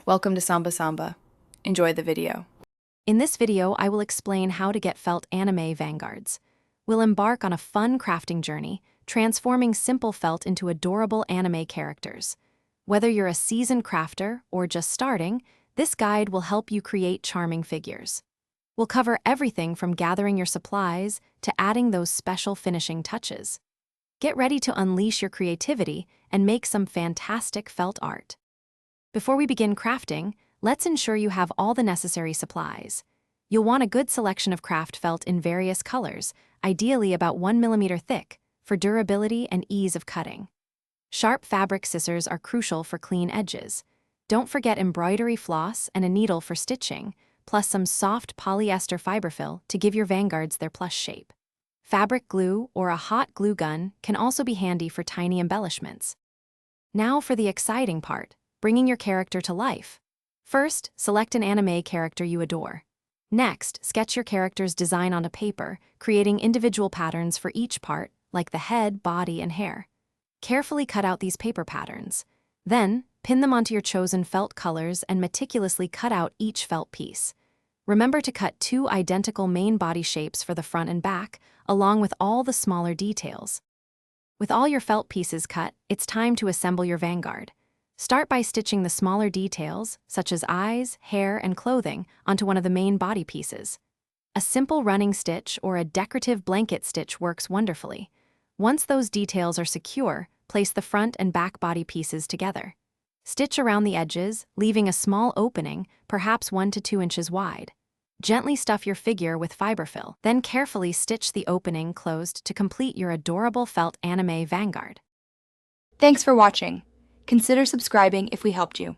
Welcome to Samba Samba. Enjoy the video. In this video, I will explain how to get felt anime vanguards. We'll embark on a fun crafting journey, transforming simple felt into adorable anime characters. Whether you're a seasoned crafter or just starting, this guide will help you create charming figures. We'll cover everything from gathering your supplies to adding those special finishing touches. Get ready to unleash your creativity and make some fantastic felt art. Before we begin crafting, let's ensure you have all the necessary supplies. You'll want a good selection of craft felt in various colors, ideally about 1 millimeter thick, for durability and ease of cutting. Sharp fabric scissors are crucial for clean edges. Don't forget embroidery floss and a needle for stitching, plus some soft polyester fiberfill to give your vanguards their plush shape. Fabric glue or a hot glue gun can also be handy for tiny embellishments. Now for the exciting part, bringing your character to life. First, select an anime character you adore. Next, sketch your character's design onto paper, creating individual patterns for each part, like the head, body, and hair. Carefully cut out these paper patterns. Then, pin them onto your chosen felt colors and meticulously cut out each felt piece. Remember to cut 2 identical main body shapes for the front and back, along with all the smaller details. With all your felt pieces cut, it's time to assemble your vanguard. Start by stitching the smaller details, such as eyes, hair, and clothing, onto one of the main body pieces. A simple running stitch or a decorative blanket stitch works wonderfully. Once those details are secure, place the front and back body pieces together. Stitch around the edges, leaving a small opening, perhaps 1 to 2 inches wide. Gently stuff your figure with fiberfill, then carefully stitch the opening closed to complete your adorable felt anime vanguard. Thanks for watching. Consider subscribing if we helped you.